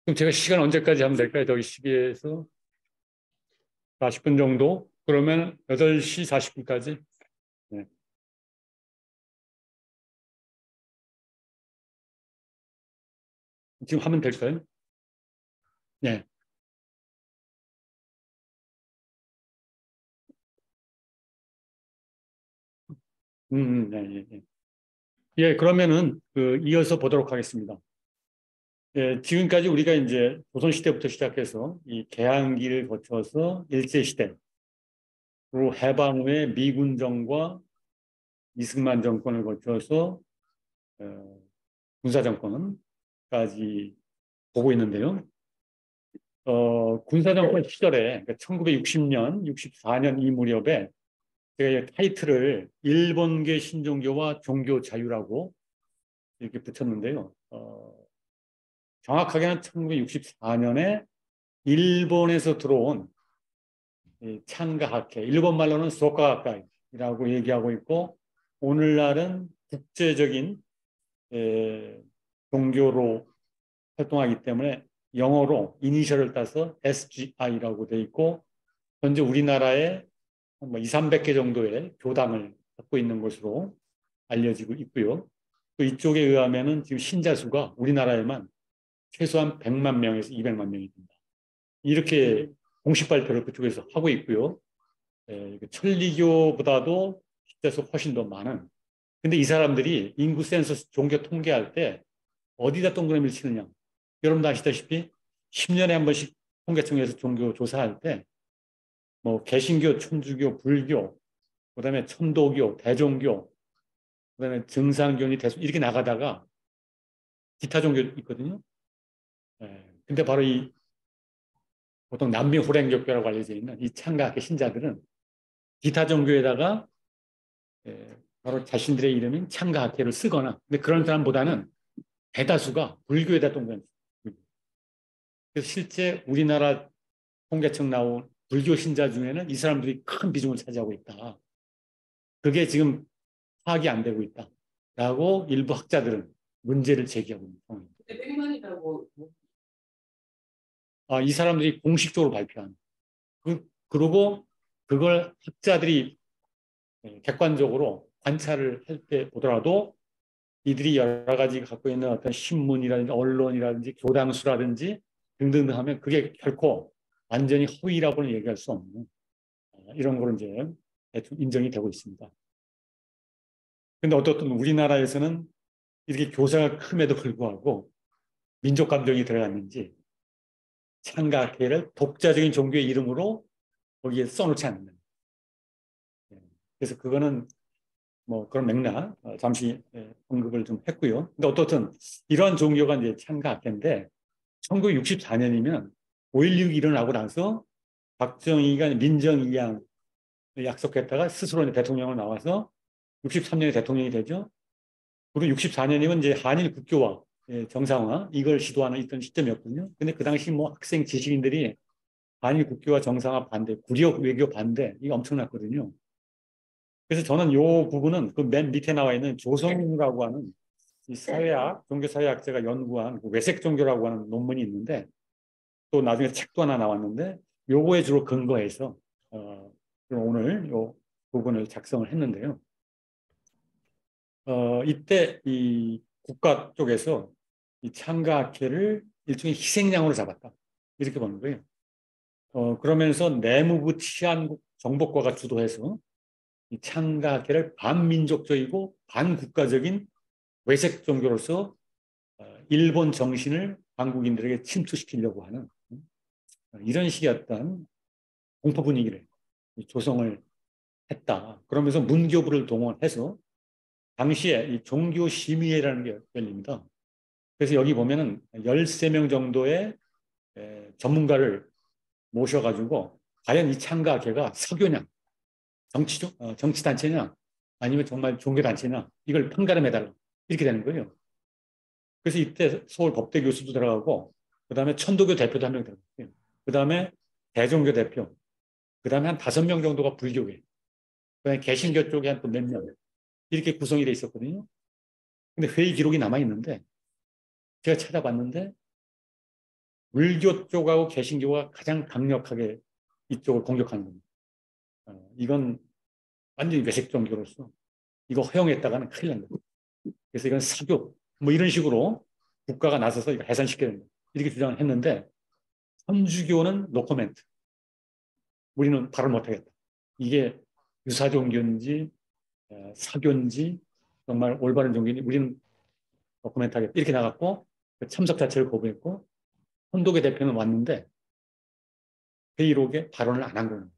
그럼 제가 시간 언제까지 하면 될까요? 저기 시계에서 40분 정도? 그러면 8시 40분까지? 네. 지금 하면 될까요? 네. 네, 예, 예. 예, 그러면은 이어서 보도록 하겠습니다. 예, 지금까지 우리가 이제 조선시대부터 시작해서 이 개항기를 거쳐서 일제시대로 해방 후에 미군정과 이승만 정권을 거쳐서 어, 군사정권까지 보고 있는데요. 군사정권 시절에 그러니까 1960년, 64년 이 무렵에 제가 이 타이틀을 일본계 신종교와 종교 자유라고 이렇게 붙였는데요. 정확하게는 1964년에 일본에서 들어온 이 창가학회, 일본 말로는 소카가카이라고 얘기하고 있고, 오늘날은 국제적인 종교로 활동하기 때문에 영어로 이니셜을 따서 SGI라고 돼 있고, 현재 우리나라에 뭐 2, 300개 정도의 교당을 갖고 있는 것으로 알려지고 있고요. 또 이쪽에 의하면은 지금 신자 수가 우리나라에만 최소한 100만 명에서 200만 명이 됩니다. 이렇게 공식 발표를 그쪽에서 하고 있고요. 천리교보다도 신자 수 훨씬 더 많은. 근데 이 사람들이 인구 센서스 종교 통계할 때 어디다 동그라미를 치느냐. 여러분도 아시다시피 10년에 한 번씩 통계청에서 종교 조사할 때 뭐 개신교, 천주교, 불교, 그다음에 천도교, 대종교, 그다음에 증산교니 대수 이렇게 나가다가 기타 종교 있거든요. 근데 바로 이 보통 남미호랭교교라고 알려져 있는 이 창가학회 신자들은 기타 종교에다가 바로 자신들의 이름인 창가학회를 쓰거나, 근데 그런 사람보다는 대다수가 불교에다 동그라미. 그래서 실제 우리나라 통계청 나온 불교 신자 중에는 이 사람들이 큰 비중을 차지하고 있다. 그게 지금 파악이 안 되고 있다라고 일부 학자들은 문제를 제기하고 있는 상황입니다. 이 사람들이 공식적으로 발표한. 그리고 그걸 학자들이 객관적으로 관찰을 할 때 보더라도 이들이 여러 가지 갖고 있는 어떤 신문이라든지 언론이라든지 교당수라든지 등등 하면 그게 결코 완전히 허위라고는 얘기할 수 없는 이런 거로 이제 대충 인정이 되고 있습니다. 근데 어떻든 우리나라에서는 이렇게 교사가 큼에도 불구하고 민족 감정이 들어갔는지 창가학회를 독자적인 종교의 이름으로 거기에 써놓지 않는. 그래서 그거는 뭐 그런 맥락 잠시 언급을 좀 했고요. 근데 어떻든 이런 종교가 이제 창가학회인데 1964년이면 5.16이 일어나고 나서 박정희가 민정이양을 약속했다가 스스로 대통령을 나와서 63년에 대통령이 되죠. 그리고 64년이면 이제 한일 국교화 정상화 이걸 시도하는 있던 시점이었거든요. 근데 그 당시 뭐 학생 지식인들이 한일 국교화 정상화 반대, 구력 외교 반대 이게 엄청났거든요. 그래서 저는 이 부분은 그 맨 밑에 나와 있는 조성이라고 하는 이 사회학, 종교사회학자가 연구한 그 외색 종교라고 하는 논문이 있는데 또 나중에 책도 하나 나왔는데 요거에 주로 근거해서 오늘 요 부분을 작성을 했는데요. 이때 이 국가 쪽에서 이 창가학회를 일종의 희생양으로 잡았다. 이렇게 보는 거예요. 그러면서 내무부 치안국 정보과가 주도해서 이 창가학회를 반민족적이고 반국가적인 외색 종교로서 일본 정신을 한국인들에게 침투시키려고 하는 이런 식의 어떤 공포 분위기를 조성을 했다. 그러면서 문교부를 동원해서 당시에 이 종교심의회라는 게 열립니다. 그래서 여기 보면은 13명 정도의 전문가를 모셔가지고 과연 이 창가학회가 사교냐, 정치단체냐, 아니면 정말 종교단체냐, 이걸 판가름해달라. 이렇게 되는 거예요. 그래서 이때 서울 법대 교수도 들어가고, 그 다음에 천도교 대표도 한 명 들어가고요. 그 다음에 대종교 대표, 그 다음에 한 5명 정도가 불교계, 그 다음에 개신교 쪽에 한 또 몇 명, 이렇게 구성이 돼 있었거든요. 근데 회의 기록이 남아있는데, 제가 찾아봤는데 불교 쪽하고 개신교가 가장 강력하게 이쪽을 공격하는 겁니다. 이건 완전히 외색 종교로서 이거 허용했다가는 큰일 납니다. 그래서 이건 사교 뭐 이런 식으로 국가가 나서서 이거 해산시켜야 된다. 이렇게 주장을 했는데 천주교는 노코멘트. 우리는 발언 못하겠다. 이게 유사 종교인지 사교인지 정말 올바른 종교인지 우리는 노코멘트 하겠다. 이렇게 나갔고 참석 자체를 거부했고 혼독의 대표는 왔는데 회의록에 발언을 안 한 겁니다.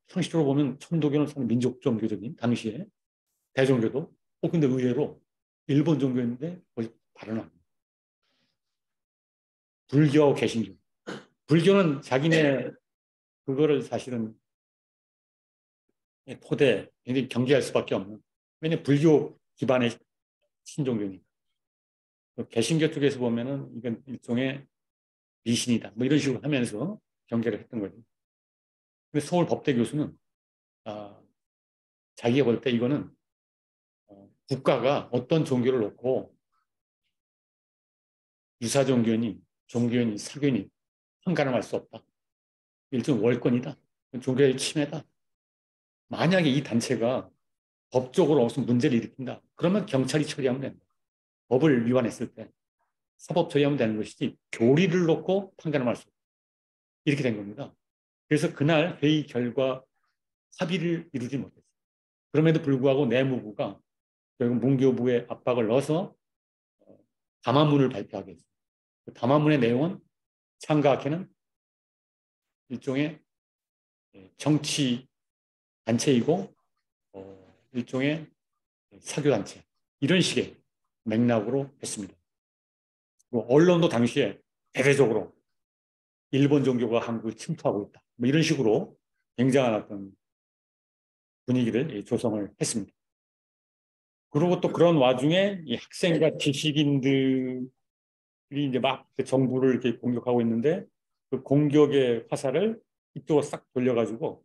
상식적으로 보면 천도교는 민족 종교적인 당시에 대종교도 근데 의외로 일본 종교인데 거의 발언을 안 합니다. 불교, 개신교. 불교는 자기네 그거를 사실은 토대, 굉장히 경계할 수밖에 없는. 왜냐하면 불교 기반의 신종교니까. 개신교 쪽에서 보면은 이건 일종의 미신이다. 뭐 이런 식으로 하면서 경계를 했던 거죠. 근데 서울 법대 교수는 자기가 볼 때 이거는 국가가 어떤 종교를 놓고 유사 종교니 종교니 사교니 판가름할 수 없다. 일종 월권이다. 종교의 침해다. 만약에 이 단체가 법적으로 무슨 문제를 일으킨다. 그러면 경찰이 처리하면 된다. 법을 위반했을 때 사법 처리하면 되는 것이지 교리를 놓고 판가름할 수 없다. 이렇게 된 겁니다. 그래서 그날 회의 결과 합의를 이루지 못했어요. 그럼에도 불구하고 내무부가 결국 문교부에 압박을 넣어서 담화문을 발표하게 했어요. 그 담화문의 내용은 창가학회는 일종의 정치 단체이고 일종의 사교단체 이런 식의 맥락으로 했습니다. 언론도 당시에 대대적으로 일본 종교가 한국을 침투하고 있다. 뭐 이런 식으로 굉장한 어떤 분위기를 조성을 했습니다. 그리고 또 그런 와중에 이 학생과 지식인들이 이제 막 정부를 이렇게 공격하고 있는데 그 공격의 화살을 이쪽으로 싹 돌려가지고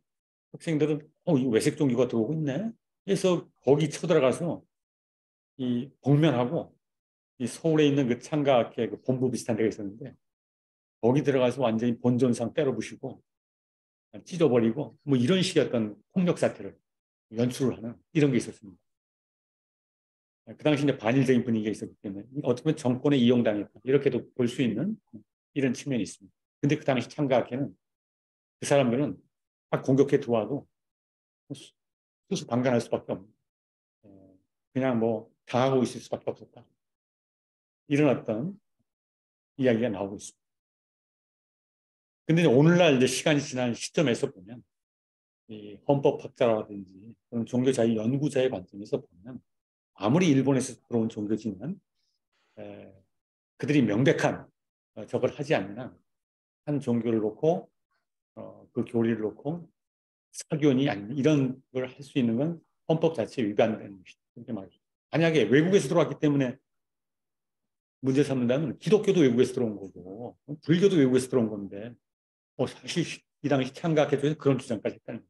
학생들은 이 외색 종교가 들어오고 있네. 그래서 거기 쳐들어가서 이 복면하고 이 서울에 있는 그 창가학회 그 본부 비슷한 데가 있었는데 거기 들어가서 완전히 본전상 때려부시고 찢어버리고 뭐 이런 식의 어떤 폭력 사태를 연출을 하는 이런 게 있었습니다. 그 당시 이제 반일적인 분위기가 있었기 때문에 어떻게 보면 정권에 이용당했다 이렇게도 볼 수 있는 이런 측면이 있습니다. 근데 그 당시 창가학회는 그 사람들은 막 공격해 들어와도 수수방관할 수밖에 없는 그냥 뭐 당하고 있을 수밖에 없었다. 이런 어떤 이야기가 나오고 있습니다. 근데 오늘날 이제 시간이 지난 시점에서 보면 이 헌법학자라든지 그런 종교자유 연구자의 관점에서 보면 아무리 일본에서 들어온 종교지만 그들이 명백한 적을 하지 않는 한 종교를 놓고 그 교리를 놓고 사교니 아니면 이런 걸 할 수 있는 건 헌법 자체에 위반되는 것이다. 이렇게 말이죠. 만약에 외국에서 들어왔기 때문에 문제 삼는다면 기독교도 외국에서 들어온 거고 불교도 외국에서 들어온 건데 사실 이 당시 창가학회에서 그런 주장까지 했다는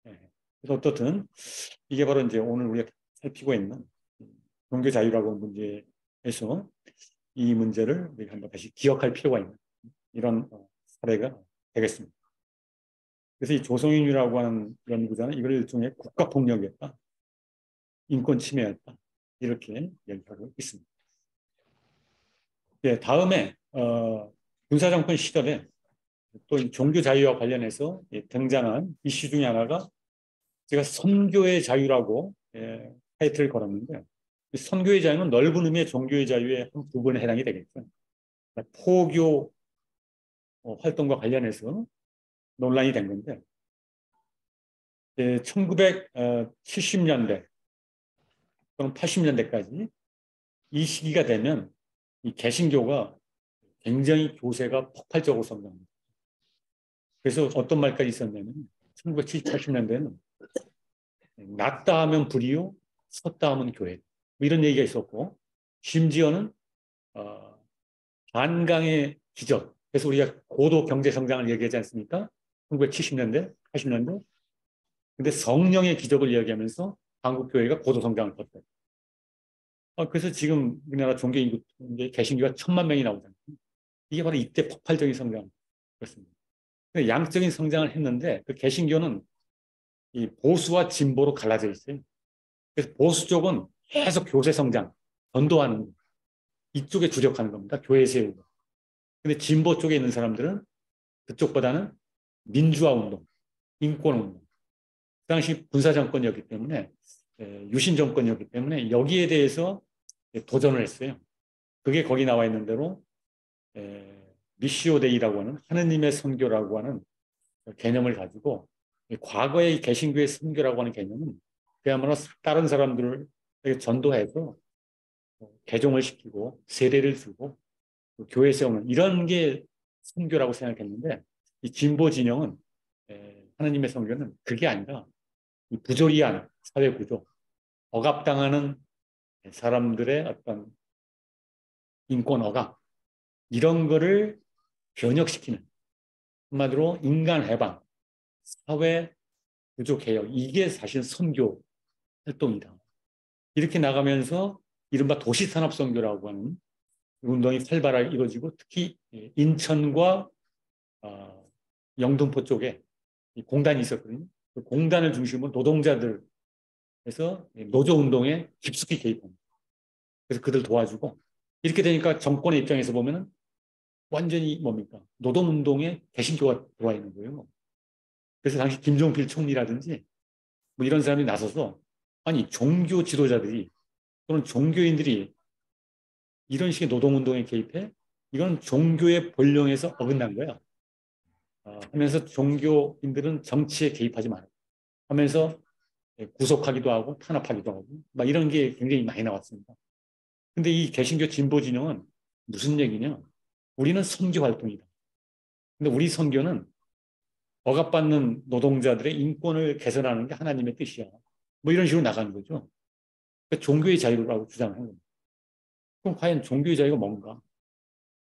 거예요. 그래서 어떻든 이게 바로 이제 오늘 우리가 살피고 있는 종교 자유라고 하는 문제에서 이 문제를 우리가 한번 다시 기억할 필요가 있는 이런 사례가 되겠습니다. 그래서 이 조성윤이라고 하는 연구자는 이걸 일종의 국가폭력이었다. 인권 침해였다. 이렇게 얘기하고 있습니다. 네, 다음에 군사정권 시절에 또 종교 자유와 관련해서 등장한 이슈 중에 하나가 제가 선교의 자유라고 타이틀을 걸었는데 선교의 자유는 넓은 의미의 종교의 자유의 한 부분에 해당이 되겠죠. 포교 활동과 관련해서 논란이 된 건데 1970년대 또는 80년대까지 이 시기가 되면 이 개신교가 굉장히 교세가 폭발적으로 성장합니다. 그래서 어떤 말까지 있었냐면 1970, 80년대에는 낮다 하면 불이요, 섰다 하면 교회. 뭐 이런 얘기가 있었고 심지어는 한강의 기적. 그래서 우리가 고도 경제 성장을 얘기하지 않습니까? 1970년대, 80년대. 근데 성령의 기적을 이야기하면서 한국 교회가 고도 성장을 컸다. 그래서 지금 우리나라 종교 인구, 개신교가 1,000만 명이 나오잖아요. 이게 바로 이때 폭발적인 성장. 그렇습니다. 양적인 성장을 했는데 그 개신교는 이 보수와 진보로 갈라져 있어요. 그래서 보수 쪽은 계속 교세 성장, 전도하는 이쪽에 주력하는 겁니다. 교회 세우고. 근데 진보 쪽에 있는 사람들은 그쪽보다는 민주화 운동, 인권 운동. 그 당시 군사 정권이었기 때문에 유신 정권이었기 때문에 여기에 대해서 도전을 했어요. 그게 거기 나와 있는 대로 미시오 데이라고 하는 하느님의 선교라고 하는 개념을 가지고 과거의 개신교의 선교라고 하는 개념은 그야말로 다른 사람들을 전도해서 개종을 시키고 세례를 주고 교회 세우는 이런 게 선교라고 생각했는데 이 진보 진영은 하느님의 선교는 그게 아니라 이 부조리한 사회 구조, 억압당하는 사람들의 어떤 인권 억압 이런 거를 변혁시키는 한마디로 인간 해방, 사회 구조 개혁 이게 사실 선교 활동이다. 이렇게 나가면서 이른바 도시산업선교라고 하는 운동이 활발하게 이루어지고 특히 인천과 영등포 쪽에 공단이 있었거든요. 그 공단을 중심으로 노동자들에서 노조운동에 깊숙이 개입합니다. 그래서 그들 도와주고 이렇게 되니까 정권의 입장에서 보면은 완전히 뭡니까? 노동운동에 개신교가 들어와 있는 거예요. 그래서 당시 김종필 총리라든지 뭐 이런 사람이 나서서 아니 종교 지도자들이 또는 종교인들이 이런 식의 노동운동에 개입해 이건 종교의 본령에서 어긋난 거야. 하면서 종교인들은 정치에 개입하지 마라. 하면서 구속하기도 하고 탄압하기도 하고 막 이런 게 굉장히 많이 나왔습니다. 근데 이 개신교 진보 진영은 무슨 얘기냐? 우리는 선교 활동이다. 근데 우리 선교는 억압받는 노동자들의 인권을 개선하는 게 하나님의 뜻이야. 뭐 이런 식으로 나가는 거죠. 그러니까 종교의 자유라고 주장하는 겁니다. 그럼 과연 종교의 자유가 뭔가?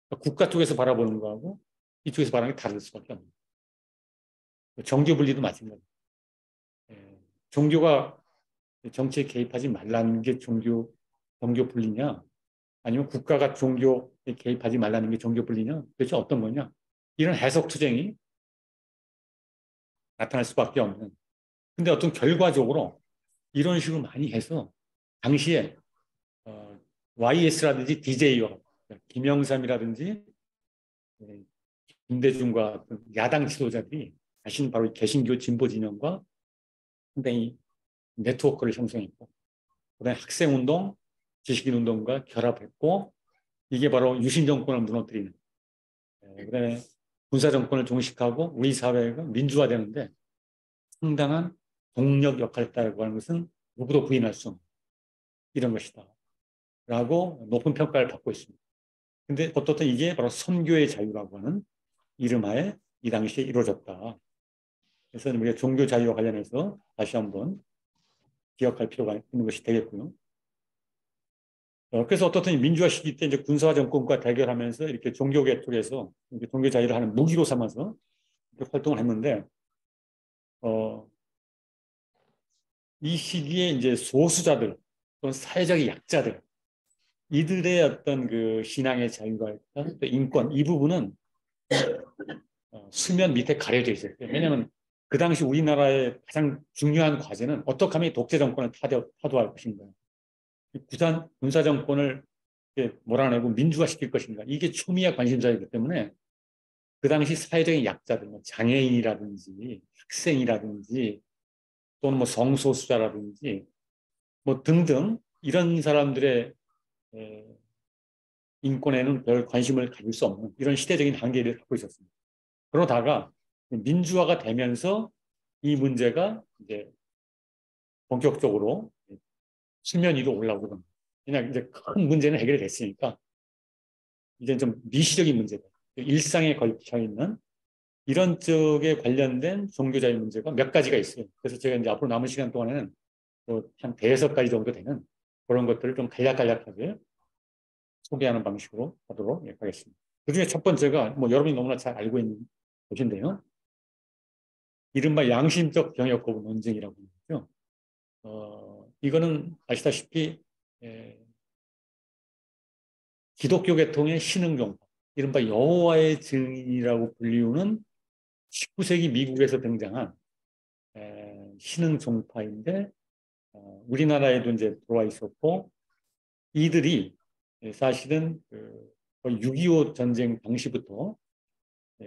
그러니까 국가 쪽에서 바라보는 거하고 이쪽에서 바라보는 게 다를 수밖에 없는 거예요. 정교 분리도 마찬가지예요. 종교가 정치에 개입하지 말라는 게 종교 분리냐? 아니면 국가가 종교에 개입하지 말라는 게 종교 분리냐? 도대체 어떤 거냐? 이런 해석 투쟁이 나타날 수밖에 없는. 근데 어떤 결과적으로 이런 식으로 많이 해서 당시에 YS라든지 DJ와 김영삼이라든지 김대중과 야당 지도자들이 자신 바로 개신교 진보 진영과 상당히 네트워크를 형성했고 그다음에 학생운동, 지식인운동과 결합했고 이게 바로 유신 정권을 무너뜨리는 그다음에 군사 정권을 종식하고 우리 사회가 민주화되는데 상당한 동력 역할을 했다고 하는 것은 누구도 부인할 수 없는 이런 것이다. 라고 높은 평가를 받고 있습니다. 근데 어떻든 이게 바로 선교의 자유라고 하는 이름하에 이 당시에 이루어졌다. 그래서 우리가 종교 자유와 관련해서 다시 한번 기억할 필요가 있는 것이 되겠고요. 그래서 어떻든 민주화 시기 때 이제 군사 정권과 대결하면서 이렇게 종교계 쪽에서 이렇게 종교 자유를 하는 무기로 삼아서 활동을 했는데, 어, 이 시기에 이제 소수자들 또는 사회적 약자들 이들의 어떤 그 신앙의 자유가 또 인권 이 부분은 수면 밑에 가려져 있어요. 왜냐하면 그 당시 우리나라의 가장 중요한 과제는 어떻게 하면 독재 정권을 타도할 것인가. 부산 군사 정권을 몰아내고 민주화시킬 것인가. 이게 초미의 관심사이기 때문에 그 당시 사회적인 약자들, 뭐 장애인이라든지 학생이라든지 또는 뭐 성소수자라든지 뭐 등등 이런 사람들의 인권에는 별 관심을 가질 수 없는 이런 시대적인 한계를 갖고 있었습니다. 그러다가 민주화가 되면서 이 문제가 이제 본격적으로 수면 위로 올라오고 그냥 이제 큰 문제는 해결이 됐으니까 이제 좀 미시적인 문제들, 일상에 걸쳐 있는 이런 쪽에 관련된 종교자의 문제가 몇 가지가 있어요. 그래서 제가 이제 앞으로 남은 시간 동안에는 한 대여섯 가지 정도 되는 그런 것들을 좀 간략간략하게 소개하는 방식으로 하도록 하겠습니다. 그중에 첫 번째가 뭐 여러분이 너무나 잘 알고 있는 것인데요. 이른바 양심적 병역 거부 논쟁이라고 하는 거죠. 이거는 아시다시피 기독교 계통의 신흥종파, 이른바 여호와의 증인이라고 불리우는 19세기 미국에서 등장한 신흥종파인데 우리나라에도 이제 들어와 있었고 이들이 사실은 6.25 전쟁 당시부터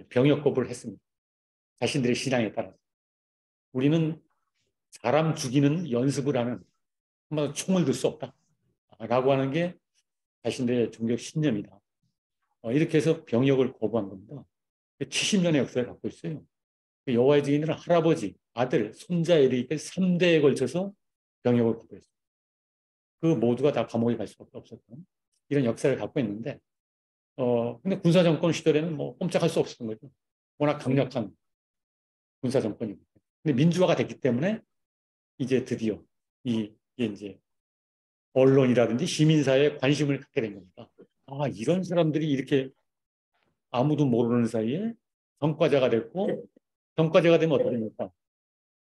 병역 거부를 했습니다. 자신들의 신앙에 따라서. 우리는 사람 죽이는 연습을 하는 한마디로 총을 들 수 없다. 라고 하는 게 자신들의 종교 신념이다. 이렇게 해서 병역을 거부한 겁니다. 70년의 역사를 갖고 있어요. 여호와의 증인들은 할아버지, 아들, 손자 이렇게 3대에 걸쳐서 병역을 거부했어요. 그 모두가 다 감옥에 갈 수밖에 없었던 이런 역사를 갖고 있는데 근데 군사정권 시절에는 뭐 꼼짝할 수 없었던 거죠. 워낙 강력한 군사정권이고. 근데 민주화가 됐기 때문에 이제 드디어 이게 이제 언론이라든지 시민사회에 관심을 갖게 된 겁니다. 아, 이런 사람들이 이렇게 아무도 모르는 사이에 전과자가 됐고, 전과자가 되면 어떻게 됩니까?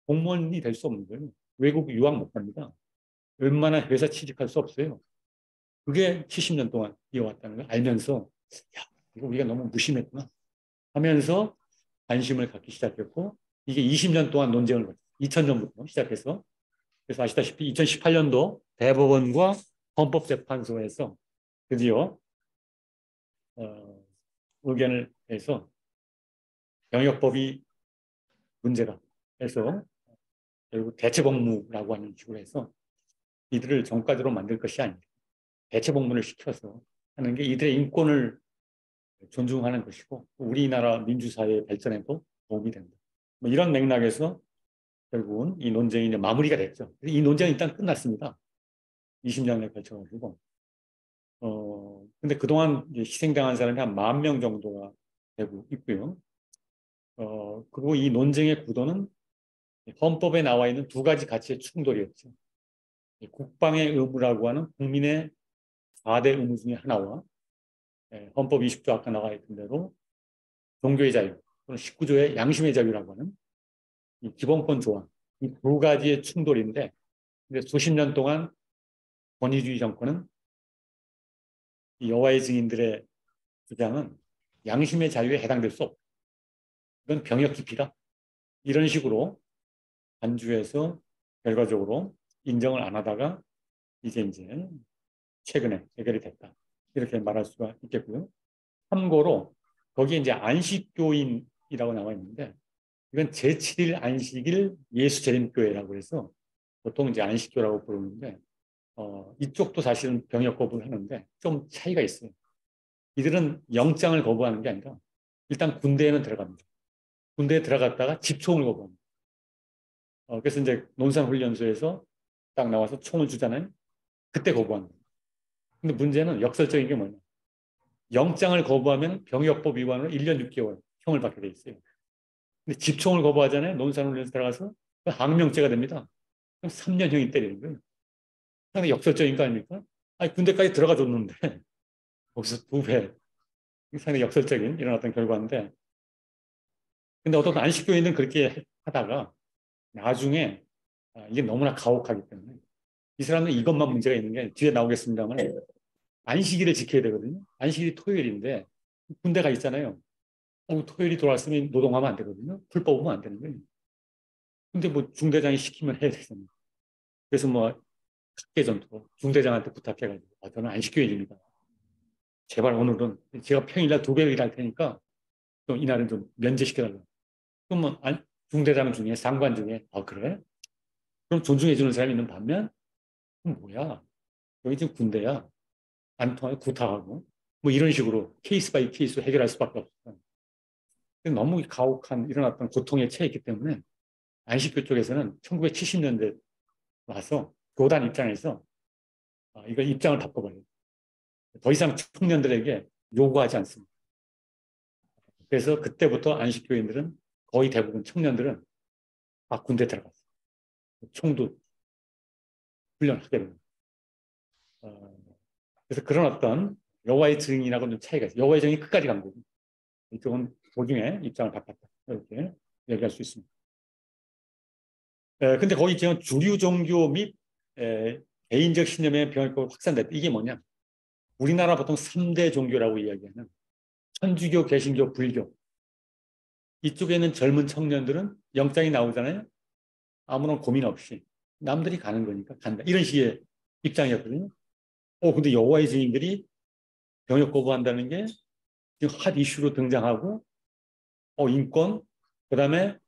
공무원이 될 수 없는 거예요. 외국 유학 못 갑니다. 웬만한 회사 취직할 수 없어요. 그게 70년 동안 이어왔다는 걸 알면서, 야, 이거 우리가 너무 무심했구나 하면서 관심을 갖기 시작했고, 이게 20년 동안 논쟁을 벌였어요. 2000년부터 시작해서. 그래서 아시다시피 2018년도 대법원과 헌법재판소에서 드디어 의견을 내서 병역법이 문제다 해서 결국 대체복무라고 하는 식으로 해서 이들을 전과자로 만들 것이 아니라 대체복무를 시켜서 하는 게 이들의 인권을 존중하는 것이고 우리나라 민주사회의 발전에도 도움이 된다. 뭐 이런 맥락에서 결국은 이 논쟁이 이제 마무리가 됐죠. 이 논쟁은 일단 끝났습니다. 20년에 걸쳐가지고. 근데 그동안 희생당한 사람이 한 10,000명 정도가 되고 있고요. 그리고 이 논쟁의 구도는 헌법에 나와 있는 두 가지 가치의 충돌이었죠. 국방의 의무라고 하는 국민의 4대 의무 중에 하나와 헌법 20조 아까 나와 있던 대로 종교의 자유, 또는 19조의 양심의 자유라고 하는 이 기본권 조항, 이 두 가지의 충돌인데 근데 수십 년 동안 권위주의 정권은 이 여호와의 증인들의 주장은 양심의 자유에 해당될 수 없다. 이건 병역 기피다. 이런 식으로 간주해서 결과적으로 인정을 안 하다가 이제 최근에 해결이 됐다. 이렇게 말할 수가 있겠고요. 참고로 거기에 이제 안식교인이라고 나와 있는데 이건 제7일 안식일 예수재림교회라고 해서 보통 이제 안식교라고 부르는데 이쪽도 사실은 병역 거부를 하는데 좀 차이가 있어요. 이들은 영장을 거부하는 게 아니라 일단 군대에는 들어갑니다. 군대에 들어갔다가 집총을 거부합니다. 그래서 이제 논산훈련소에서 딱 나와서 총을 주잖아요. 그때 거부합니다. 근데 문제는 역설적인 게 뭐냐. 영장을 거부하면 병역법 위반으로 1년 6개월 형을 받게 돼 있어요. 근데 집총을 거부하잖아요. 논산훈련소 들어가서 항명죄가 됩니다. 그럼 3년형이 때리는 거예요. 상당히 역설적인 거 아닙니까? 아니, 군대까지 들어가 줬는데 거기서 2배. 상당히 역설적인 이런 어떤 결과인데 근데 어떤 안식교인은 그렇게 하다가 나중에 이게 너무나 가혹하기 때문에 이 사람은 이것만 문제가 있는 게 뒤에 나오겠습니다만 안식일을 지켜야 되거든요. 안식일이 토요일인데 군대가 있잖아요. 토요일이 돌아왔으면 노동하면 안 되거든요. 풀 뽑으면 안 되는 거예요. 근데 뭐 중대장이 시키면 해야 되잖아요. 그래서 뭐 각계전투 중대장한테 부탁해가지고 저는 안식교인입니다. 제발 오늘은 제가 평일날 2배 일할 테니까 좀 이날은 좀 면제시켜달라. 그러면 중대장 중에 상관 중에 그래? 그럼 존중해 주는 사람이 있는 반면 뭐야? 여기 지금 군대야. 안 통하면 구타하고 뭐 이런 식으로 케이스 바이 케이스로 해결할 수밖에 없어요. 너무 가혹한 이런 어떤 고통에 처해 있기 때문에 안식교 쪽에서는 1970년대 와서 교단 입장에서 이거 입장을 바꿔버려요. 더 이상 청년들에게 요구하지 않습니다. 그래서 그때부터 안식교인들은 거의 대부분 청년들은 군대 들어갔어요. 총도 훈련하게 됩니다. 그래서 그런 어떤 여호와의 증인하고는 좀 차이가 있어요. 여호와의 증인이 끝까지 간 거고 이쪽은 도중에 입장을 바꿨다. 이렇게 얘기할 수 있습니다. 근데 거기 지금 주류 종교 및 개인적 신념의 병역법이 확산됐다. 이게 뭐냐? 우리나라 보통 3대 종교라고 이야기하는 천주교, 개신교, 불교. 이쪽에 있는 젊은 청년들은 영장이 나오잖아요. 아무런 고민 없이 남들이 가는 거니까 간다. 이런 식의 입장이었거든요. 근데 여호와의 증인들이 병역 거부한다는 게 지금 핫 이슈로 등장하고, 인권, 그 다음에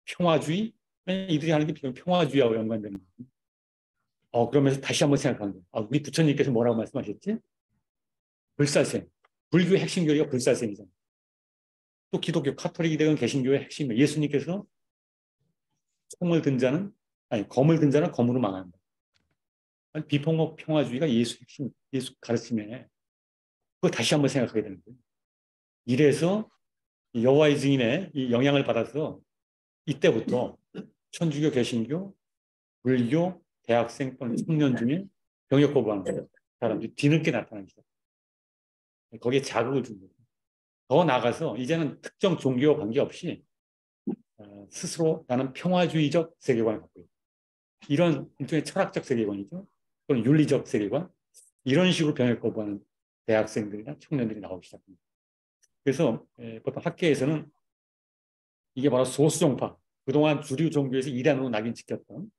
평화주의, 이들이 하는 게 평화주의하고 연관되는 거예요. 그러면서 다시 한번 생각한 거예요. 우리 부처님께서 뭐라고 말씀하셨지? 불살생. 불교의 핵심 교리가 불살생이잖아요. 또 기독교, 카톨릭이 되건 개신교의 핵심, 예수님께서 총을 든 자는, 검을 든 자는 검으로 망한다. 비폭력 평화주의가 예수 핵심, 예수 가르침에 그걸 다시 한번 생각하게 되는 거예요. 이래서 여호와의 증인의 이 영향을 받아서 이때부터 천주교, 개신교, 불교, 대학생 또는 청년 중에 병역 거부하는 사람들이 뒤늦게 나타나기 시작합니다. 거기에 자극을 준 거예요. 더 나아가서 이제는 특정 종교와 관계없이 스스로 나는 평화주의적 세계관을 갖고 있다. 이런 일종의 철학적 세계관이죠. 또는 윤리적 세계관. 이런 식으로 병역 거부하는 대학생들이나 청년들이 나오기 시작합니다. 그래서 보통 학계에서는 이게 바로 소수종파, 그동안 주류 종교에서 이단으로 낙인 찍혔던,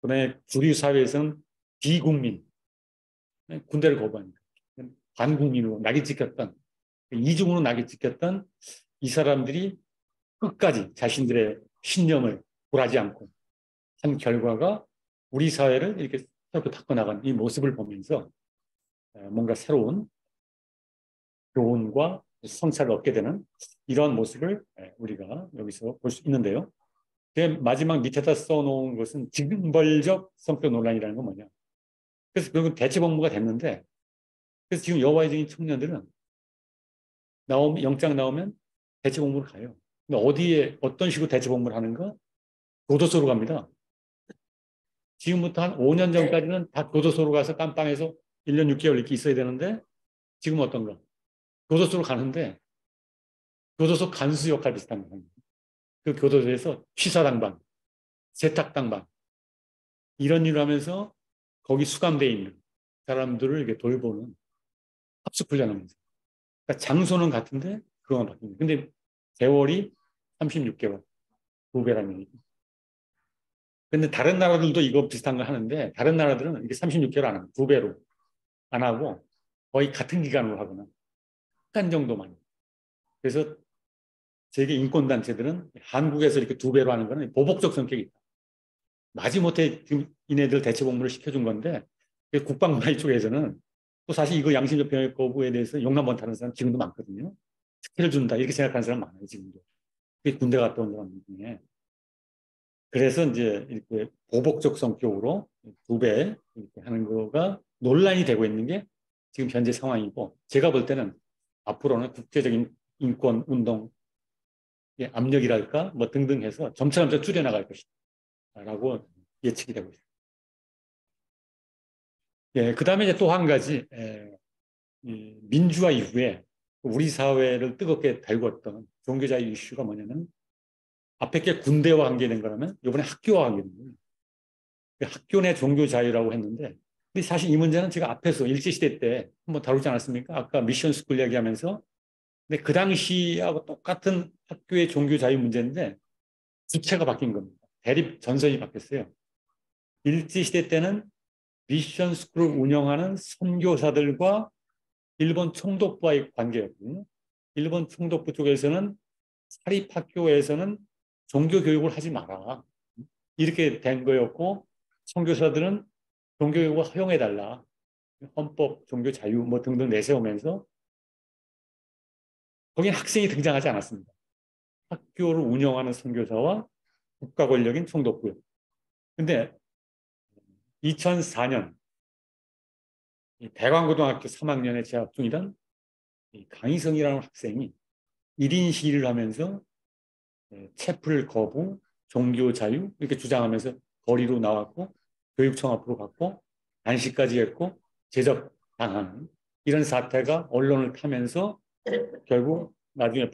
그다음에 주류 사회에서는 비국민, 군대를 거부하니까 반국민으로 낙인 찍혔던, 이중으로 낙인 찍혔던 이 사람들이 끝까지 자신들의 신념을 굴하지 않고 한 결과가 우리 사회를 이렇게 새롭게 바꿔나가는 이 모습을 보면서 뭔가 새로운 교훈과 성찰을 얻게 되는 이러한 모습을 우리가 여기서 볼 수 있는데요. 마지막 밑에다 써놓은 것은 징벌적 성격 논란이라는 건 뭐냐. 그래서 결국 대체복무가 됐는데, 그래서 지금 여호와의 증인 청년들은 영장 나오면 대체복무를 가요. 근데 어디에 어떤 식으로 대체복무를 하는가? 교도소로 갑니다. 지금부터 한 5년 전까지는 다 교도소로 가서 깜빵에서 1년 6개월 이렇게 있어야 되는데, 지금 어떤가? 교도소로 가는데 교도소 간수 역할 비슷한 거 합니다. 그 교도소에서 취사당방, 세탁당방 이런 일을 하면서 거기 수감되어 있는 사람들을 이렇게 돌보는 합숙훈련하면서. 그러니까 장소는 같은데 그거만 바뀝니다. 근데 세월이 36개월, 2배라는 얘기죠. 근데 다른 나라들도 이거 비슷한 걸 하는데 다른 나라들은 이게 36개월 안 하고 2배로 안 하고 거의 같은 기간으로 하거나 한 정도만. 그래서 세계 인권단체들은 한국에서 이렇게 2배로 하는 거는 보복적 성격이 있다. 마지못해 지금 이네들 대체복무를 시켜준 건데 국방부의 쪽에서는 또 사실 이거 양심적 병역 거부에 대해서 용납 못하는 사람 지금도 많거든요. 특혜를 준다 이렇게 생각하는 사람 많아요 지금도. 그게 군대 갔다 온 사람 중에. 그래서 이제 이렇게 보복적 성격으로 2배 이렇게 하는 거가 논란이 되고 있는 게 지금 현재 상황이고, 제가 볼 때는 앞으로는 국제적인 인권 운동 압력이랄까 뭐 등등 해서 점차점차 줄여나갈 것이다라고 예측이 되고 있습니다. 그 다음에 이제 또 한 가지, 민주화 이후에 우리 사회를 뜨겁게 달궜던 종교자유 이슈가 뭐냐면, 앞에 게 군대와 관계된 거라면 이번에 학교와 관계된 거예요. 학교 내 종교 자유라고 했는데, 근데 사실 이 문제는 제가 앞에서 일제시대 때 한번 다루지 않았습니까? 아까 미션 스쿨 이야기하면서. 근데 그 당시하고 똑같은 학교의 종교 자유 문제인데 주체가 바뀐 겁니다. 대립 전선이 바뀌었어요. 일제시대 때는 미션 스쿨을 운영하는 선교사들과 일본 총독부와의 관계였거든요. 일본 총독부 쪽에서는 사립학교에서는 종교 교육을 하지 마라. 이렇게 된 거였고, 선교사들은 종교 교육을 허용해달라. 헌법, 종교 자유 뭐 등등 내세우면서 거기는 학생이 등장하지 않았습니다. 학교를 운영하는 선교사와 국가 권력인 총독부요. 근데 2004년 대광고등학교 3학년에 재학 중이던 강희성이라는 학생이 1인 시위를 하면서 채플 거부, 종교 자유 이렇게 주장하면서 거리로 나왔고 교육청 앞으로 갔고 단식까지 했고 제적당하는 이런 사태가 언론을 타면서 결국 나중에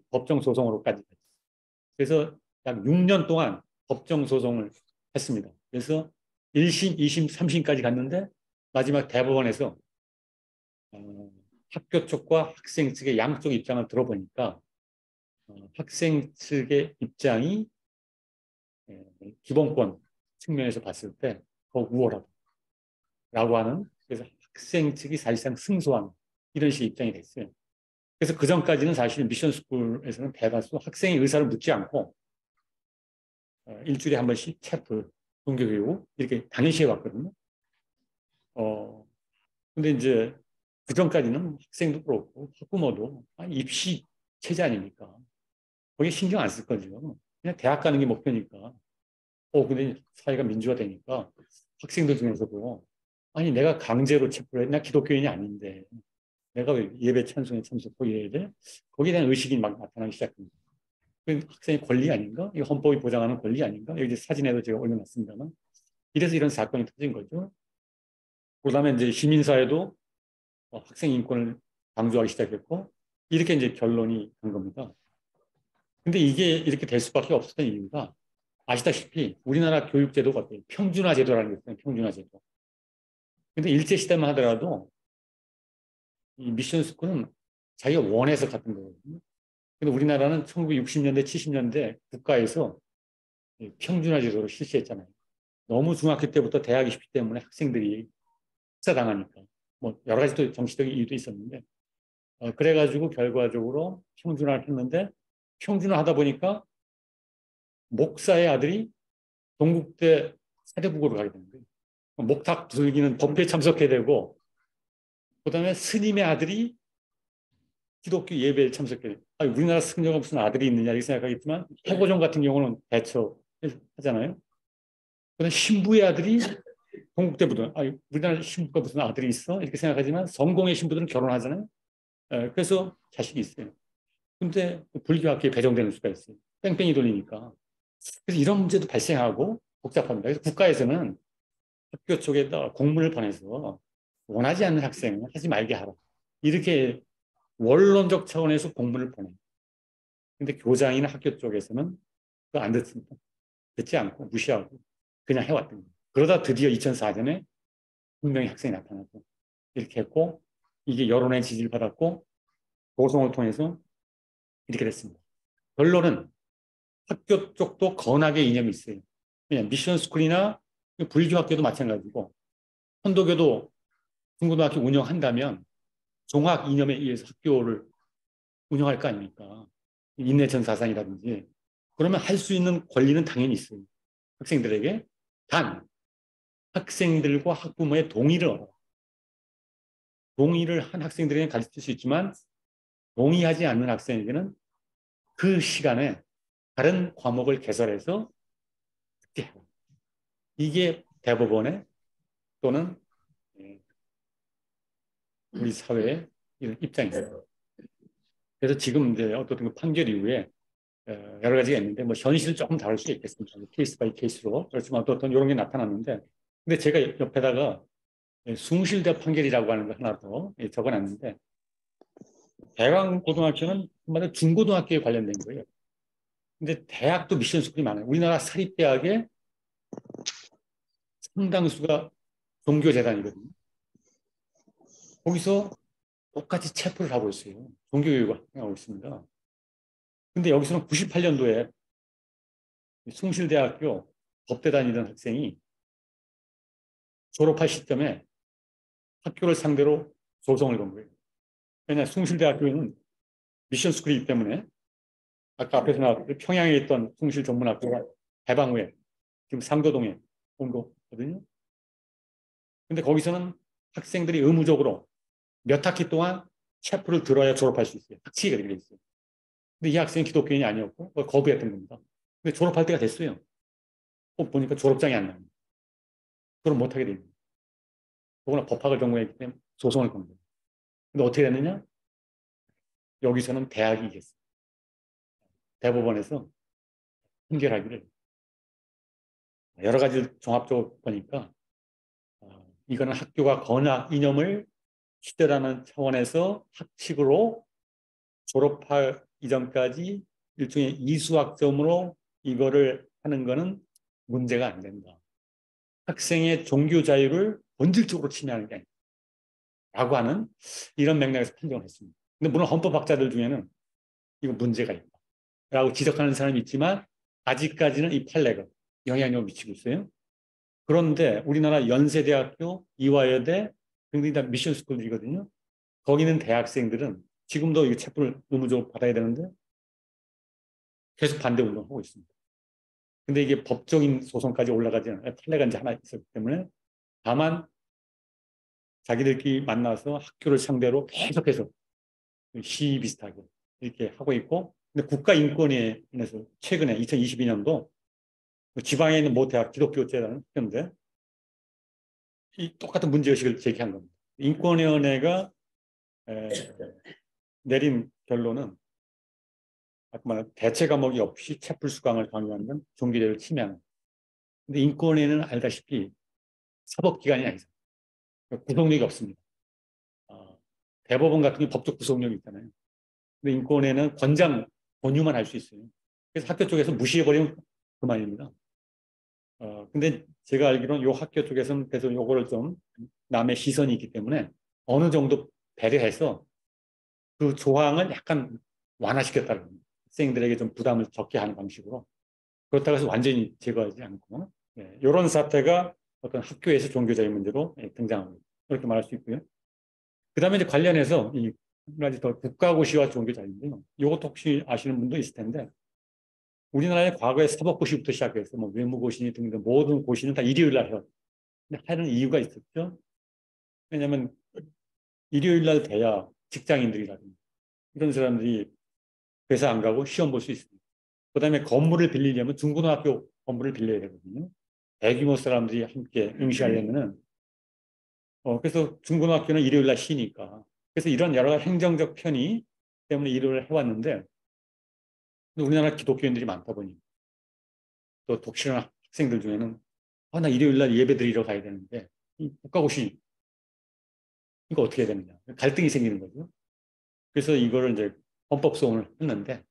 법정 소송으로까지 갔죠. 그래서 약 6년 동안 법정 소송을 했습니다. 그래서 1심, 2심, 3심까지 갔는데 마지막 대법원에서 학교 쪽과 학생 측의 양쪽 입장을 들어보니까 학생 측의 입장이 기본권 측면에서 봤을 때 더 우월하다라고 하는, 그래서 학생 측이 사실상 승소한 이런 식의 입장이 됐어요. 그래서 그 전까지는 사실 미션 스쿨에서는 대다수 학생의 의사를 묻지 않고 일주일에 한 번씩 체프, 동교교육 이렇게 당연시 해왔거든요. 근데 이제 그 전까지는 학생도 그렇고 학부모도 입시 체제 아닙니까? 거기에 신경 안 쓸 거죠. 그냥 대학 가는 게 목표니까. 근데 사회가 민주화되니까 학생들 중에서도 아니 내가 강제로 체포를 해. 나 기독교인이 아닌데 내가 왜 예배 찬송에 참석하고 이래야 돼? 거기에 대한 의식이 막 나타나기 시작합니다. 그 학생의 권리 아닌가? 이거 헌법이 보장하는 권리 아닌가? 여기 사진에도 제가 올려놨습니다만 이래서 이런 사건이 터진 거죠. 그다음에 이제 시민사회도 학생 인권을 강조하기 시작했고 이렇게 이제 결론이 간 겁니다. 근데 이게 이렇게 될 수밖에 없었던 이유가 아시다시피 우리나라 교육제도가 평준화 제도라는 게 있어요. 평준화 제도. 근데 일제시대만 하더라도 이 미션 스쿨은 자기가 원해서 갔던 거거든요. 근데 우리나라는 1960년대, 70년대 국가에서 평준화 제도를 실시했잖아요. 너무 중학교 때부터 대학 입시 때문에 학생들이 학사당하니까. 뭐 여러 가지 또 정치적인 이유도 있었는데 그래가지고 결과적으로 평준화를 했는데 평준화 하다 보니까 목사의 아들이 동국대 사대부고로 가게 되는 거예요. 목탁 두들기는 법회에 참석해야 되고 그다음에 스님의 아들이 기독교 예배에 참석해야 돼요. 우리나라 승려가 무슨 아들이 있느냐 이렇게 생각하겠지만 해고종 같은 경우는 대처하잖아요. 그다음에 신부의 아들이 동국대부든 우리나라 신부가 무슨 아들이 있어? 이렇게 생각하지만 성공의 신부들은 결혼하잖아요. 그래서 자식이 있어요. 근데 불교학교에 배정되는 수가 있어요. 뺑뺑이 돌리니까. 그래서 이런 문제도 발생하고 복잡합니다. 그래서 국가에서는 학교 쪽에다 공문을 보내서 원하지 않는 학생은 하지 말게 하라. 이렇게 원론적 차원에서 공문을 보내요. 근데 교장이나 학교 쪽에서는 그거 안 듣습니다. 듣지 않고 무시하고 그냥 해왔던 거예요. 그러다 드디어 2004년에 한 명의 학생이 나타나고 이렇게 했고 이게 여론의 지지를 받았고 소송을 통해서 이렇게 됐습니다. 결론은 학교 쪽도 건학의 이념이 있어요. 그냥 미션 스쿨이나 불교 학교도 마찬가지고 천도교도 중고등학교 운영한다면 종학 이념에 의해서 학교를 운영할 거 아닙니까? 인내전 사상이라든지. 그러면 할 수 있는 권리는 당연히 있어요. 학생들에게. 단, 학생들과 학부모의 동의를 얻어라. 동의를 한 학생들에게는 가르칠 수 있지만 동의하지 않는 학생에게는 그 시간에 다른 과목을 개설해서 듣게 해라. 이게 대법원의 또는 우리 사회의 이런 입장입니다. 그래서 지금 이제 어떤 그 판결 이후에 여러 가지가 있는데 뭐 현실을 조금 다룰 수 있겠습니다. 케이스 바이 케이스로. 그렇지만 또 어떤 이런 게 나타났는데 근데 제가 옆에다가 숭실대 판결이라고 하는 거 하나 더 적어놨는데 대강고등학교는 한마디로 중고등학교에 관련된 거예요. 근데 대학도 미션 스쿨이 많아요. 우리나라 사립대학의 상당수가 종교재단이거든요. 거기서 똑같이 체포를 하고 있어요. 종교교육을 하고 있습니다. 근데 여기서는 98년도에 숭실대학교 법대 다니던 학생이 졸업할 시점에 학교를 상대로 소송을 건 거예요. 왜냐, 숭실대학교에는 미션 스쿨이기 때문에 아까 앞에서 나왔던 평양에 있던 숭실 전문학교가 해방 후에 지금 상도동에 온 거거든요. 근데 거기서는 학생들이 의무적으로 몇 학기 동안 체프를 들어야 졸업할 수 있어요. 학칙이 그렇게 돼 있어요. 근데 이 학생은 기독교인이 아니었고 거부했던 겁니다. 근데 졸업할 때가 됐어요. 보니까 졸업장이 안 나옵니다. 그럼 못하게 됩니다. 더구나 법학을 전공했기 때문에 소송을 건 거예요. 근데 어떻게 됐느냐? 여기서는 대학이 이겼어요. 대법원에서 판결하기를 여러 가지 종합적으로 보니까 이거는 학교가 건학 이념을 시대라는 차원에서 학칙으로 졸업할 이전까지 일종의 이수학점으로 이거를 하는 거는 문제가 안 된다. 학생의 종교 자유를 본질적으로 침해하는 게 아니다. 하는 이런 맥락에서 판정을 했습니다. 근데 물론 헌법학자들 중에는 이거 문제가 있다 라고 지적하는 사람이 있지만 아직까지는 이 판례가 영향력을 미치고 있어요. 그런데 우리나라 연세대학교, 이화여대 등등이 다 미션 스쿨들이거든요. 거기는 대학생들은 지금도 이 체포를 의무적으로 받아야 되는데 계속 반대 운동을 하고 있습니다. 근데 이게 법적인 소송까지 올라가지 않아요. 판례가 이제 하나 있었기 때문에 다만 자기들끼리 만나서 학교를 상대로 계속해서 시위 비슷하게 이렇게 하고 있고, 근데 국가인권위에 인해서 최근에 2022년도 지방에 있는 모 대학 기독교재단은 학교인데 이 똑같은 문제의식을 제기한 겁니다. 인권위원회가 내린 결론은 아까 말한 대체 과목이 없이 채플 수강을 강요하는 건 종교제를 침해하는. 근데 인권위는 알다시피 사법기관이 아니죠. 구속력이 없습니다. 대법원 같은 게 법적 구속력이 있잖아요. 근데 인권위는 권유만 할 수 있어요. 그래서 학교 쪽에서 무시해버리면 그만입니다. 근데 제가 알기로는 이 학교 쪽에서는 계속 요거를 좀 남의 시선이 있기 때문에 어느 정도 배려해서 그 조항을 약간 완화시켰다는 겁니다. 학생들에게 좀 부담을 적게 하는 방식으로. 그렇다고 해서 완전히 제거하지 않고, 이런 사태가 어떤 학교에서 종교자의 문제로 등장합니다. 그렇게 말할 수 있고요. 그 다음에 이제 관련해서 이 한 가지 더 국가고시와 종교자인데요. 이것도 혹시 아시는 분도 있을 텐데, 우리나라의 과거에 사법고시부터 시작해서 뭐 외무고시 등등 모든 고시는 다 일요일 날 해요. 하는 이유가 있었죠. 왜냐하면 일요일 날 돼야 직장인들이라든지 이런 사람들이 회사 안 가고 시험 볼 수 있습니다. 그 다음에 건물을 빌리려면 중고등학교 건물을 빌려야 되거든요. 대규모 사람들이 함께 응시하려면은 그래서 중고등학교는 일요일 날 쉬니까. 그래서 이런 여러 행정적 편의 때문에 일요일을 해왔는데 우리나라 기독교인들이 많다 보니 또 독실한 학생들 중에는 나 일요일 날 예배 드리러 가야 되는데 이 국가고시 이거 어떻게 해야 되느냐. 갈등이 생기는 거죠. 그래서 이거를 이제 헌법소원을 했는데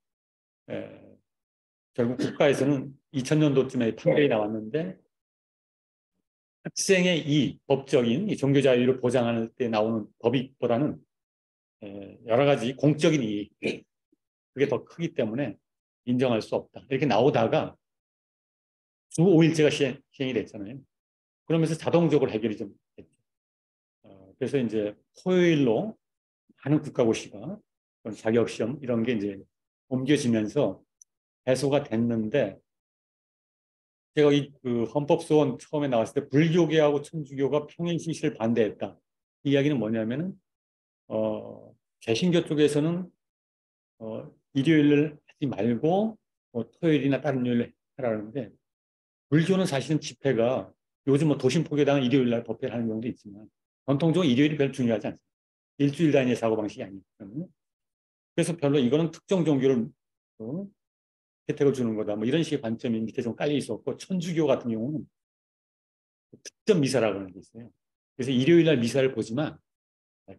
결국 국가에서는 2000년도쯤에 판결이 나왔는데 학생의 이 법적인 이 종교 자유를 보장할 때 나오는 법익보다는 여러 가지 공적인 이익 그게 더 크기 때문에 인정할 수 없다. 이렇게 나오다가 주 5일제가 시행이 됐잖아요. 그러면서 자동적으로 해결이 좀 됐죠. 그래서 이제 토요일로 많은 국가고시가 자격시험 이런 게 이제 옮겨지면서 해소가 됐는데 제가 그 헌법소원 처음에 나왔을 때 불교계하고 천주교가 평행실시를 반대했다. 이 이야기는 뭐냐면은 개신교 쪽에서는 일요일을 하지 말고 토요일이나 다른 요일에 하라는데 불교는 사실은 집회가 요즘 뭐 도심포교당은 일요일 날 법회를 하는 경우도 있지만 전통적으로 일요일이 별로 중요하지 않습니다. 일주일 단위의 사고방식이 아니기 때문에 그래서 별로 이거는 특정 종교를 혜택을 주는 거다. 뭐 이런 식의 관점이 밑에 좀 깔려 있었고 천주교 같은 경우는 특전 미사라고 하는 게 있어요. 그래서 일요일 날 미사를 보지만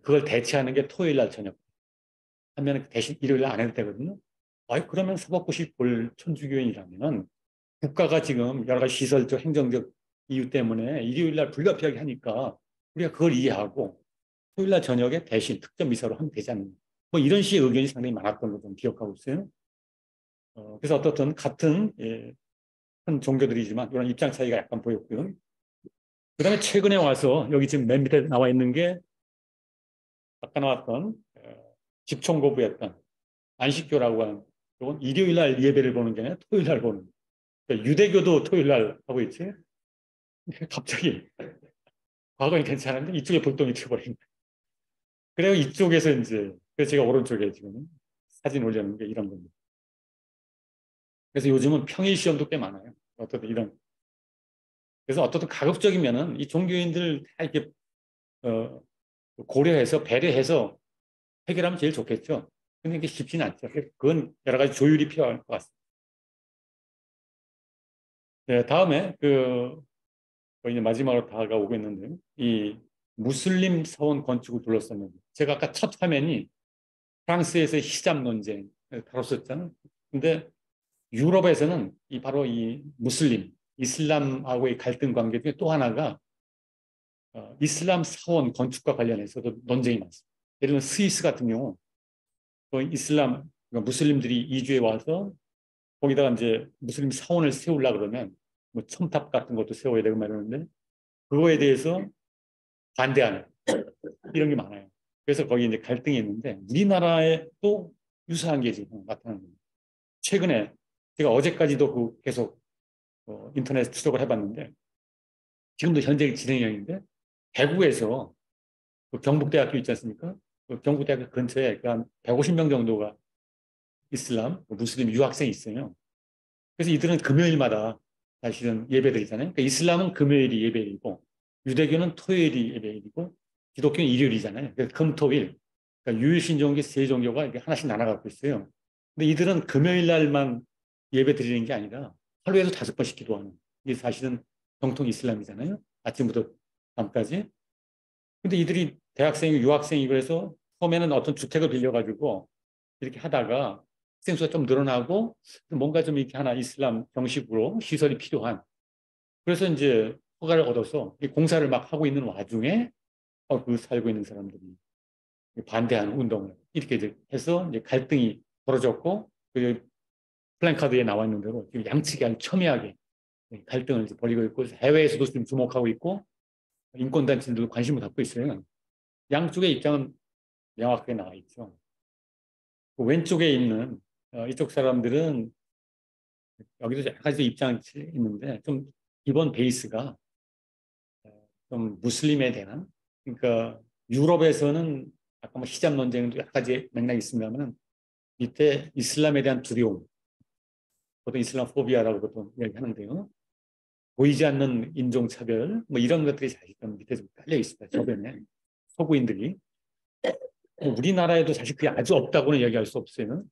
그걸 대체하는 게 토요일 날 저녁 하면 대신 일요일 날 안 해도 되거든요. 그러면 사법고시 볼 천주교인이라면 국가가 지금 여러 가지 시설적 행정적 이유 때문에 일요일 날 불가피하게 하니까 우리가 그걸 이해하고 토요일 날 저녁에 대신 특전 미사로 하면 되지 않느냐. 뭐 이런 식의 의견이 상당히 많았던 걸 좀 기억하고 있어요. 그래서 어떻든 같은 큰 종교들이지만 이런 입장 차이가 약간 보였고요. 그 다음에 최근에 와서 여기 지금 맨 밑에 나와 있는 게 아까 나왔던 집총고부였던 안식교라고 하는 이건 일요일 날 예배를 보는 게 아니라 토요일 날 보는 그러니까 유대교도 토요일 날 하고 있지 갑자기 과거엔 괜찮은데 이쪽에 불똥이 튀어버린 거예요. 그래서 이쪽에서 이제 그래서 제가 오른쪽에 지금 사진 올려놓은 게 이런 겁니다. 그래서 요즘은 평일 시험도 꽤 많아요. 어떻든 이런 그래서 어떻든 가급적이면은 이 종교인들 다 이렇게 고려해서 배려해서 해결하면 제일 좋겠죠. 근데 이게 쉽지는 않죠. 그건 여러 가지 조율이 필요할 것 같습니다. 네, 다음에 이제 마지막으로 다가오고 있는데 이 무슬림 사원 건축을 둘러싸는 제가 아까 첫 화면이 프랑스에서의 히잡 논쟁을 다뤘었잖아요. 근데 유럽에서는 바로 이 무슬림, 이슬람하고의 갈등 관계 중에 또 하나가 이슬람 사원 건축과 관련해서도 논쟁이 많습니다. 예를 들면 스위스 같은 경우 이슬람 그러니까 무슬림들이 이주해 와서 거기다가 이제 무슬림 사원을 세우려 그러면 뭐 첨탑 같은 것도 세워야 되고 말하는데 그거에 대해서 반대하는 이런 게 많아요. 그래서 거기 이제 갈등이 있는데 우리나라에 또 유사한 게 지금 나타나는 거예요. 최근에 제가 어제까지도 계속 인터넷 추적을 해봤는데 지금도 현재 진행형인데 대구에서 경북대학교 있지 않습니까? 경북대학교 근처에 한 150명 정도가 이슬람, 무슬림 유학생이 있어요. 그래서 이들은 금요일마다 사실은 예배드리잖아요. 그러니까 이슬람은 금요일이 예배일이고 유대교는 토요일이 예배일이고 기독교는 일요일이잖아요. 그래서 금토일 그러니까 유일신종교 세 종교가 이렇게 하나씩 나눠갖고 있어요. 근데 이들은 금요일 날만 예배드리는 게 아니라 하루에도 5번씩 기도하는 이게 사실은 정통 이슬람이잖아요. 아침부터 밤까지. 근데 이들이 대학생이고 유학생이고 그래서 처음에는 어떤 주택을 빌려가지고 이렇게 하다가 학생 수가 좀 늘어나고 뭔가 좀 이렇게 하나 이슬람 정식으로 시설이 필요한 그래서 이제 허가를 얻어서 공사를 막 하고 있는 와중에 그 살고 있는 사람들이 반대하는 운동을 이렇게 이제 해서 이제 갈등이 벌어졌고 그 플랜카드에 나와 있는 대로 지금 양측이 아주 첨예하게 갈등을 이제 벌이고 있고 해외에서도 좀 주목하고 있고 인권단체들도 관심을 갖고 있어요. 양쪽의 입장은 명확하게 나와 있죠. 그 왼쪽에 있는 이쪽 사람들은 여기도 여러 가지 입장이 있는데 좀 기본 베이스가 좀 무슬림에 대한 그러니까 유럽에서는 아까 뭐 히잡 논쟁도 여러 가지 맥락이 있습니다만 이때 이슬람에 대한 두려움 보통 이슬람 포비아라고 보통 이야기하는데요. 보이지 않는 인종차별 뭐 이런 것들이 사실 좀 밑에 좀 깔려 있습니다. 저변에 서구인들이 우리나라에도 사실 그게 아주 없다고는 얘기할 수 없어요.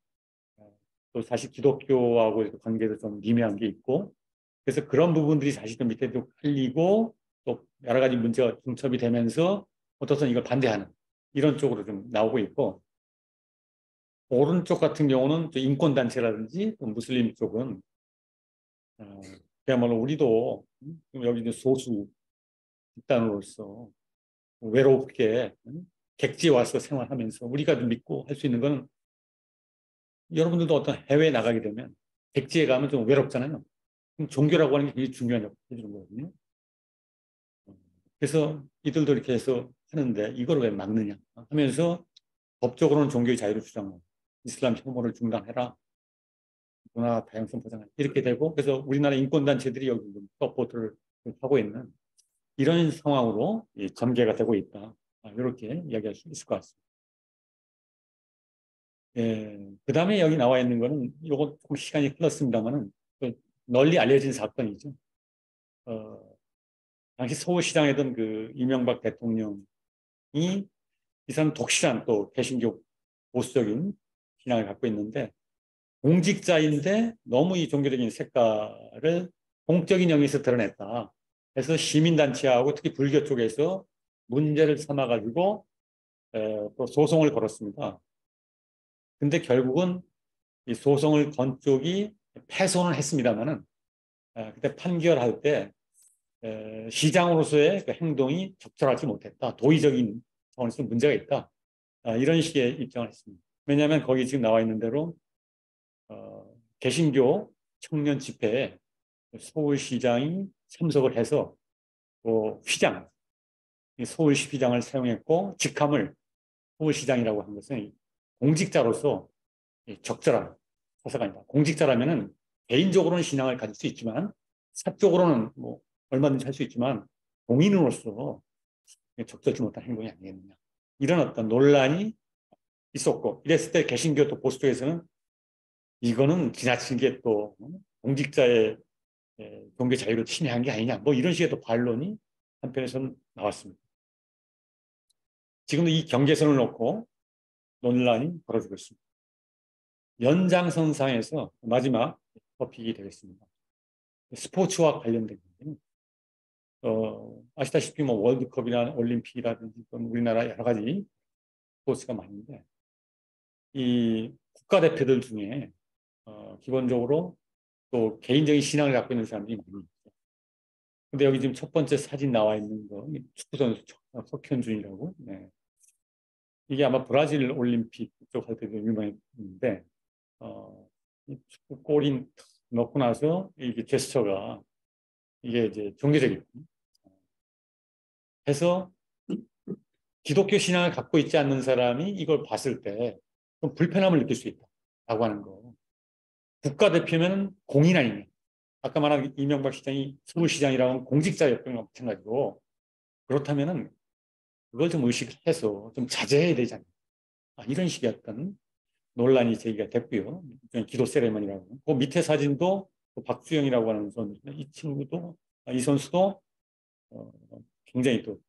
또 사실 기독교하고 관계도 좀 미묘한 게 있고 그래서 그런 부분들이 사실 좀 밑에 좀 깔리고 또 여러 가지 문제가 중첩이 되면서 어떻든 이걸 반대하는 이런 쪽으로 좀 나오고 있고 오른쪽 같은 경우는 인권단체라든지 무슬림 쪽은 어, 그야말로 우리도 여기 이제 소수 집단으로서 외롭게 객지에 와서 생활하면서 우리가 믿고 할 수 있는 건 여러분들도 어떤 해외에 나가게 되면 객지에 가면 좀 외롭잖아요. 그럼 종교라고 하는 게 굉장히 중요한 역할을 해주는 거거든요. 그래서 이들도 이렇게 해서 하는데 이걸 왜 막느냐 하면서 법적으로는 종교의 자유를 주장하고 이슬람 혐오를 중단해라. 문화 다양성 보장하라. 이렇게 되고 그래서 우리나라 인권단체들이 여기 서포트를 하고 있는 이런 상황으로 전개가 되고 있다. 이렇게 이야기할 수 있을 것 같습니다. 예, 그 다음에 여기 나와 있는 거는 요거 조금 시간이 흘렀습니다만은 널리 알려진 사건이죠. 어, 당시 서울시장이던 그 이명박 대통령이 이 사람 독실한 또 개신교 보수적인 신앙을 갖고 있는데 공직자인데 너무 이 종교적인 색깔을 공적인 영역에서 드러냈다. 그래서 시민단체하고 특히 불교 쪽에서 문제를 삼아가지고 또 소송을 걸었습니다. 근데 결국은 이 소송을 건 쪽이 패소는 했습니다만은 그때 판결할 때 시장으로서의 그 행동이 적절하지 못했다. 도의적인 차원에서 문제가 있다. 이런 식의 입장을 했습니다. 왜냐하면 거기 지금 나와 있는 대로 개신교 청년 집회에 서울시장이 참석을 해서 또 휘장, 서울시 휘장을 사용했고 직함을 서울시장이라고 한 것은 공직자로서 적절한 사사가 아니다. 공직자라면은 개인적으로는 신앙을 가질 수 있지만 사적으로는 뭐 얼마든지 할 수 있지만 공인으로서 적절치 못한 행동이 아니겠느냐. 이런 어떤 논란이 있었고 이랬을 때 개신교 또 보수 쪽에서는 이거는 지나친 게 또 공직자의 종교 자유를 침해한 게 아니냐. 뭐 이런 식의 또 반론이 한편에서는 나왔습니다. 지금도 이 경계선을 놓고 논란이 벌어지고 있습니다. 연장선상에서 마지막 토픽이 되겠습니다. 스포츠와 관련된 건데요. 아시다시피 뭐 월드컵이나 올림픽이라든지 우리나라 여러 가지 스포츠가 많은데 이 국가대표들 중에 기본적으로 또 개인적인 신앙을 갖고 있는 사람들이 많이 있죠. 근데 여기 지금 첫 번째 사진 나와 있는 거, 축구선수 석현준이라고. 네. 이게 아마 브라질 올림픽 쪽 할 때도 유명했는데, 이 축구 골인 넣고 나서 이게 제스처가 이게 이제 종교적이거든요. 해서 기독교 신앙을 갖고 있지 않는 사람이 이걸 봤을 때 좀 불편함을 느낄 수 있다라고 하는 거. 국가대표면 공인 아니냐. 아까 말한 이명박 시장이 서울시장이라는 공직자였던 것 마찬가지고, 그렇다면은 그걸 좀 의식해서 좀 자제해야 되잖아요. 이런 식의 어떤 논란이 제기가 됐고요. 기도 세레머니라고. 그 밑에 사진도 박주영이라고 하는 선수, 이 친구도, 이 선수도 어, 굉장히 또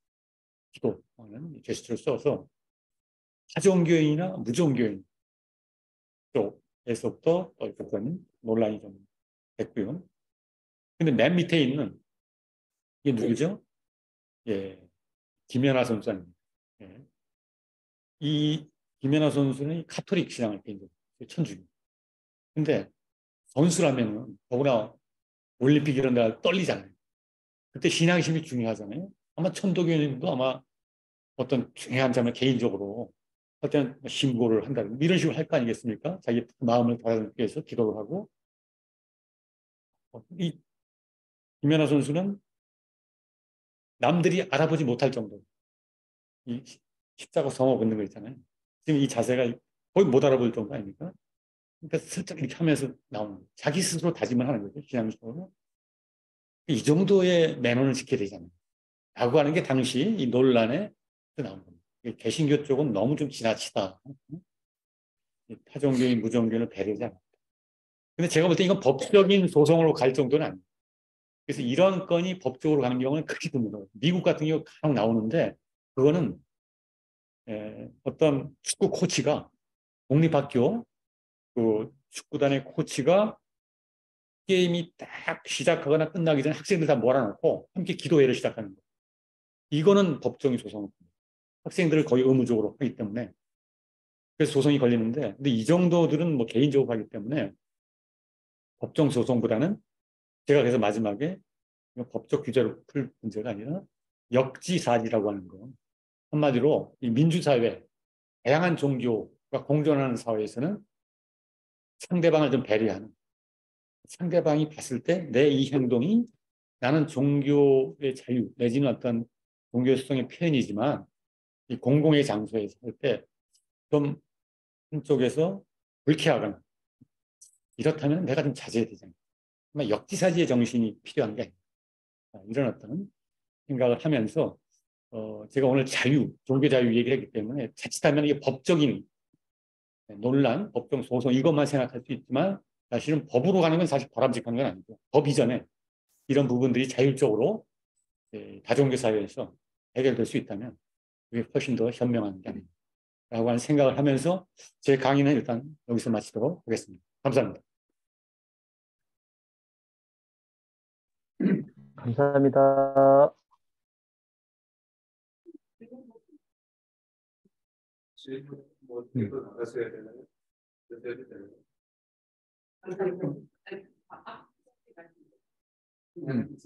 기도하는 제스처를 써서 파종교인이나 무종교인 쪽에서부터 어떤 논란이 좀 됐고요. 근데 맨 밑에 있는 이게 누구죠? 예, 김연아 선수 아닙니까? 예. 이 김연아 선수는 카톨릭 신앙을 개인적으로 천주입니다. 근데 선수라면은 더구나 올림픽 이런 데가 떨리잖아요. 그때 신앙심이 중요하잖아요. 아마 천도교님도 아마 어떤 중요한 점을 개인적으로 할 때는 신고를 한다든지 이런 식으로 할 거 아니겠습니까? 자기 마음을 다듬기 위해서 기도를 하고. 이 김연아 선수는 남들이 알아보지 못할 정도 이 십자가 성호 걷는 거 있잖아요. 지금 이 자세가 거의 못 알아볼 정도 아닙니까? 그러니까 슬쩍 이렇게 하면서 나오는 거예요. 자기 스스로 다짐을 하는 거죠. 신앙적으로. 이 정도의 매너는 지켜야 되잖아요. 라고 하는 게 당시 이 논란에 나온 겁니다. 개신교 쪽은 너무 좀 지나치다. 타종교인, 무종교는 배려하지 않는다. 근데 제가 볼 때 이건 법적인 소송으로 갈 정도는 아니에요. 그래서 이런 건이 법적으로 가는 경우는 크게 듭니다. 미국 같은 경우 간혹 나오는데 그거는 어떤 축구 코치가 공립학교 그 축구단의 코치가 게임이 딱 시작하거나 끝나기 전에 학생들 다 몰아놓고 함께 기도회를 시작하는 거예요. 이거는 법정이 소송. 학생들을 거의 의무적으로 하기 때문에 그래서 소송이 걸리는데, 근데 이 정도들은 뭐 개인적으로 하기 때문에 법정 소송보다는 제가 그래서 마지막에 법적 규제로 풀 문제가 아니라 역지사지라고 하는 거. 한마디로 이 민주사회, 다양한 종교가 공존하는 사회에서는 상대방을 좀 배려하는, 상대방이 봤을 때 내 이 행동이 나는 종교의 자유 내지는 어떤 종교성의 표현이지만 이 공공의 장소에서 할 때 좀 한쪽에서 불쾌하거나 이렇다면 내가 좀 자제해야 되잖아요. 아마 역지사지의 정신이 필요한 게 아니라 이런 어떤 생각을 하면서 제가 오늘 자유, 종교 자유 얘기를 했기 때문에 자칫하면 이게 법적인 논란, 법정 소송 이것만 생각할 수 있지만 사실은 법으로 가는 건 사실 바람직한 건 아니고 법 이전에 이런 부분들이 자율적으로 다종교 사회에서 해결될 수 있다면 그게 훨씬 더 현명한 게 아닌가라고 하는 생각을 하면서 제 강의는 일단 여기서 마치도록 하겠습니다. 감사합니다. 감사합니다.